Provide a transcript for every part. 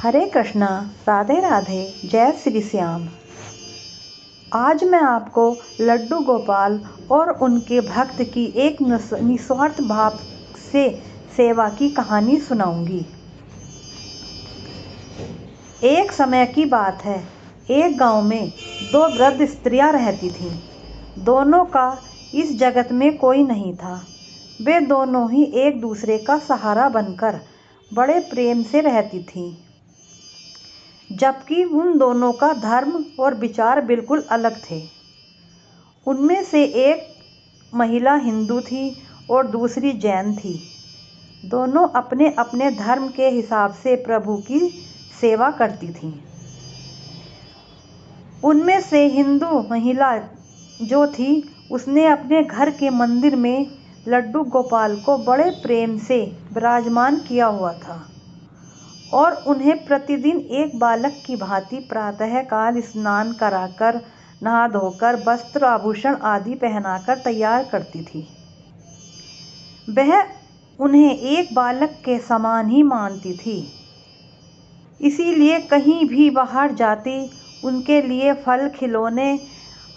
हरे कृष्णा, राधे राधे, जय श्री श्याम। आज मैं आपको लड्डू गोपाल और उनके भक्त की एक निस्वार्थ भाव से सेवा की कहानी सुनाऊंगी। एक समय की बात है, एक गांव में दो वृद्ध स्त्रियां रहती थीं। दोनों का इस जगत में कोई नहीं था। वे दोनों ही एक दूसरे का सहारा बनकर बड़े प्रेम से रहती थीं, जबकि उन दोनों का धर्म और विचार बिल्कुल अलग थे। उनमें से एक महिला हिंदू थी और दूसरी जैन थी। दोनों अपने अपने धर्म के हिसाब से प्रभु की सेवा करती थीं। उनमें से हिंदू महिला जो थी, उसने अपने घर के मंदिर में लड्डू गोपाल को बड़े प्रेम से विराजमान किया हुआ था और उन्हें प्रतिदिन एक बालक की भांति प्रातःकाल स्नान कराकर, नहा धोकर, वस्त्र आभूषण आदि पहनाकर तैयार करती थी। वह उन्हें एक बालक के समान ही मानती थी, इसीलिए कहीं भी बाहर जाती उनके लिए फल, खिलौने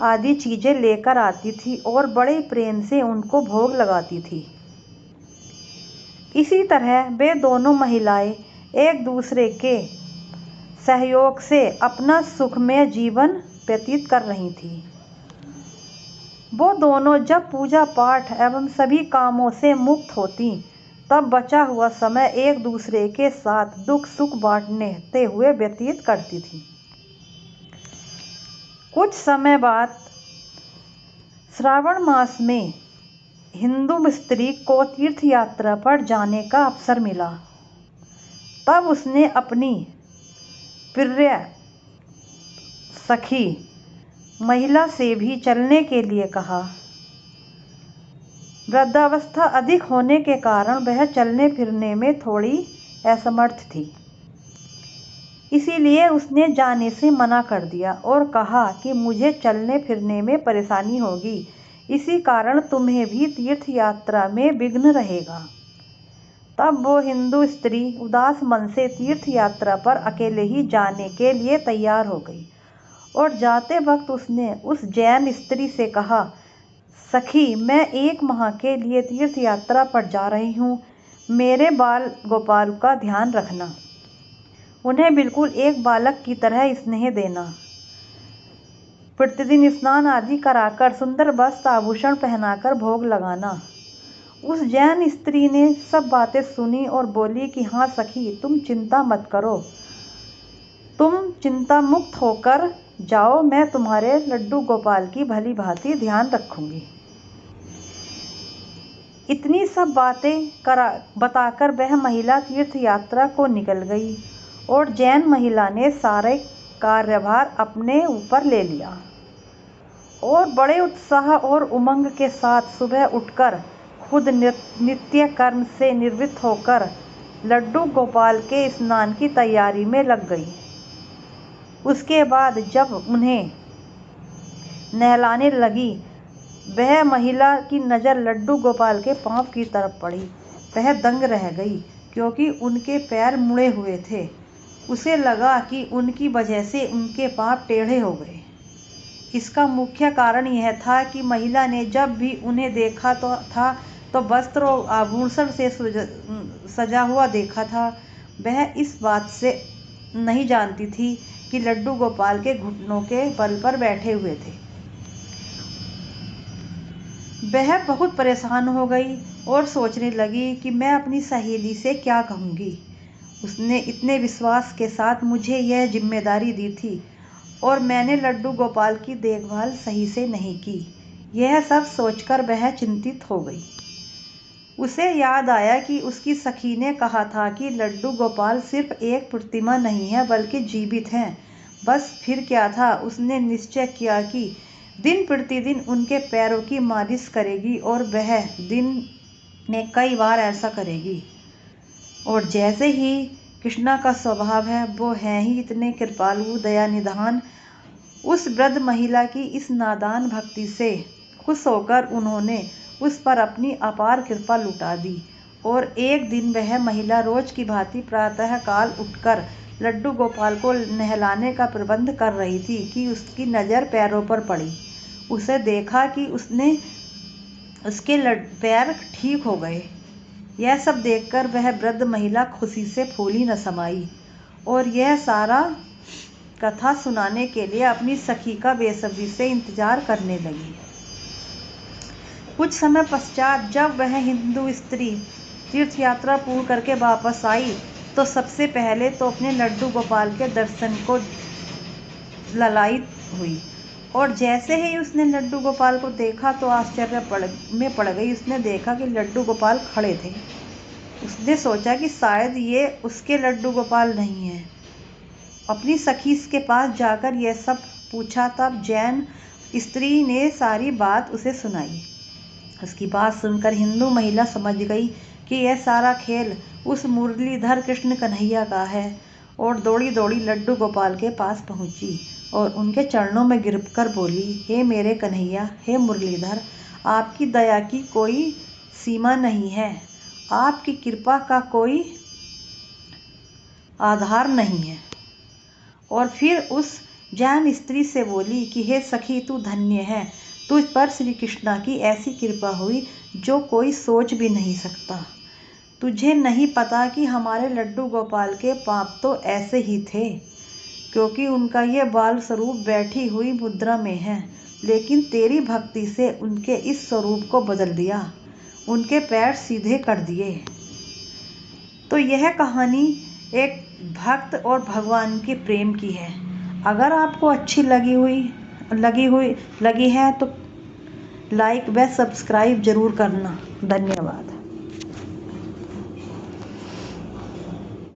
आदि चीजें लेकर आती थी और बड़े प्रेम से उनको भोग लगाती थी। इसी तरह वे दोनों महिलाएं एक दूसरे के सहयोग से अपना सुखमय जीवन व्यतीत कर रही थीं। वो दोनों जब पूजा पाठ एवं सभी कामों से मुक्त होती, तब बचा हुआ समय एक दूसरे के साथ दुख सुख बांटते हुए व्यतीत करती थीं। कुछ समय बाद श्रावण मास में हिंदू स्त्री को तीर्थ यात्रा पर जाने का अवसर मिला। तब उसने अपनी प्रिय सखी महिला से भी चलने के लिए कहा। वृद्धावस्था अधिक होने के कारण वह चलने फिरने में थोड़ी असमर्थ थी, इसीलिए उसने जाने से मना कर दिया और कहा कि मुझे चलने फिरने में परेशानी होगी, इसी कारण तुम्हें भी तीर्थ यात्रा में विघ्न रहेगा। तब वो हिंदू स्त्री उदास मन से तीर्थ यात्रा पर अकेले ही जाने के लिए तैयार हो गई और जाते वक्त उसने उस जैन स्त्री से कहा, सखी, मैं 1 माह के लिए तीर्थ यात्रा पर जा रही हूँ, मेरे बाल गोपाल का ध्यान रखना, उन्हें बिल्कुल एक बालक की तरह स्नेह देना, प्रतिदिन स्नान आदि कराकर सुंदर वस्त्र आभूषण पहनाकर भोग लगाना। उस जैन स्त्री ने सब बातें सुनी और बोली कि हाँ सखी, तुम चिंता मत करो, तुम चिंता मुक्त होकर जाओ, मैं तुम्हारे लड्डू गोपाल की भली भांति ध्यान रखूंगी। इतनी सब बातें बताकर वह महिला तीर्थ यात्रा को निकल गई और जैन महिला ने सारे कार्यभार अपने ऊपर ले लिया और बड़े उत्साह और उमंग के साथ सुबह उठकर खुद नित्य कर्म से निवृत्त होकर लड्डू गोपाल के स्नान की तैयारी में लग गई। उसके बाद जब उन्हें नहलाने लगी, वह महिला की नज़र लड्डू गोपाल के पांव की तरफ पड़ी। वह दंग रह गई, क्योंकि उनके पैर मुड़े हुए थे। उसे लगा कि उनकी वजह से उनके पांव टेढ़े हो गए। इसका मुख्य कारण यह था कि महिला ने जब भी उन्हें देखा तो वस्त्र और आभूषण से सजा हुआ देखा था। वह इस बात से नहीं जानती थी कि लड्डू गोपाल के घुटनों के बल पर बैठे हुए थे। वह बहुत परेशान हो गई और सोचने लगी कि मैं अपनी सहेली से क्या कहूँगी। उसने इतने विश्वास के साथ मुझे यह जिम्मेदारी दी थी और मैंने लड्डू गोपाल की देखभाल सही से नहीं की। यह सब सोचकर वह चिंतित हो गई। उसे याद आया कि उसकी सखी ने कहा था कि लड्डू गोपाल सिर्फ एक प्रतिमा नहीं है, बल्कि जीवित हैं। बस फिर क्या था, उसने निश्चय किया कि दिन प्रतिदिन उनके पैरों की मालिश करेगी और वह दिन में कई बार ऐसा करेगी। और जैसे ही कृष्णा का स्वभाव है, वो है ही इतने कृपालु, दया निधान। उस वृद्ध महिला की इस नादान भक्ति से खुश होकर उन्होंने उस पर अपनी अपार कृपा लुटा दी और एक दिन वह महिला रोज की भांति प्रातः काल उठकर लड्डू गोपाल को नहलाने का प्रबंध कर रही थी कि उसकी नज़र पैरों पर पड़ी। उसे देखा कि उसके पैर ठीक हो गए। यह सब देखकर वह वृद्ध महिला खुशी से फूली न समाई और यह सारा कथा सुनाने के लिए अपनी सखी का बेसब्री से इंतजार करने लगी। कुछ समय पश्चात जब वह हिंदू स्त्री तीर्थ यात्रा पूर्ण करके वापस आई तो सबसे पहले तो अपने लड्डू गोपाल के दर्शन को ललायित हुई और जैसे ही उसने लड्डू गोपाल को देखा तो आश्चर्य में पड़ गई। उसने देखा कि लड्डू गोपाल खड़े थे। उसने सोचा कि शायद ये उसके लड्डू गोपाल नहीं है। अपनी सखी के पास जाकर यह सब पूछा तब जैन स्त्री ने सारी बात उसे सुनाई। उसकी बात सुनकर हिंदू महिला समझ गई कि यह सारा खेल उस मुरलीधर कृष्ण कन्हैया का है और दौड़ी दौड़ी लड्डू गोपाल के पास पहुंची और उनके चरणों में गिरकर बोली, हे मेरे कन्हैया, हे मुरलीधर, आपकी दया की कोई सीमा नहीं है, आपकी कृपा का कोई आधार नहीं है। और फिर उस जैन स्त्री से बोली कि हे सखी, तू धन्य है, तुझ पर श्री कृष्णा की ऐसी कृपा हुई जो कोई सोच भी नहीं सकता। तुझे नहीं पता कि हमारे लड्डू गोपाल के पाप तो ऐसे ही थे, क्योंकि उनका ये बाल स्वरूप बैठी हुई मुद्रा में है, लेकिन तेरी भक्ति से उनके इस स्वरूप को बदल दिया, उनके पैर सीधे कर दिए। तो यह कहानी एक भक्त और भगवान के प्रेम की है। अगर आपको अच्छी लगी है तो लाइक व सब्सक्राइब जरूर करना। धन्यवाद।